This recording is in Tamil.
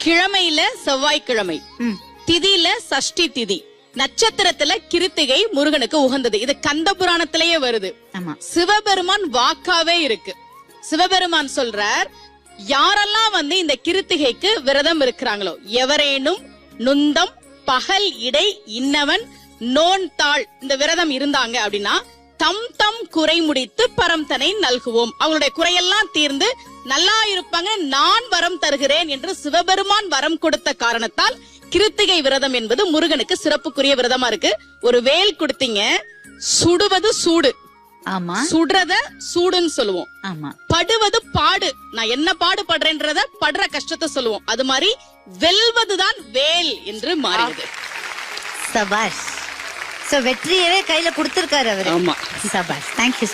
கிழமையில செவ்வாய்க்கிழமை, திதியில சஷ்டி திதி, நட்சத்திரத்துல கிருத்திகை முருகனுக்கு உகந்தது. இது கந்த புராணத்திலேயே வருது. சிவபெருமான் வாக்காவே இருக்கு. சிவபெருமான் சொல்றார், யாரெல்லாம் இந்த கிருத்திகைக்கு விரதம் இருக்கிறாங்களோ, எவரேனும் நுந்தம் பகல் இடை இன்னவன் நோன் தாள் இந்த விரதம் இருந்தாங்க அப்படின்னா தம் தம் குறை முடித்து பரம் தனை நல்குவோம். அவங்களுடைய குறையெல்லாம் தீர்ந்து நல்லா இருப்பாங்க, நான் வரம் தருகிறேன் என்று சிவபெருமான் வரம் கொடுத்த காரணத்தால் கிருத்திகை விரதம் என்பது முருகனுக்கு சிறப்புக்குரிய விரதமா இருக்கு. ஒரு வேல் கொடுத்தீங்க, சுடுவது சூடு, ஆமா, சுடுறத சூடுன்னு சொல்லுவோம். ஆமா, படுவது பாடு, நான் என்ன பாடுபடுறேன்றத படுற கஷ்டத்தை சொல்லுவோம். அது மாதிரி வெல்வதுதான் வேல் என்று மாறியது. சபாஷ். சோ வெற்றியவே கையில கொடுத்திருக்காரு அவரு. ஆமா, சபாஷ். தேங்க்யூ.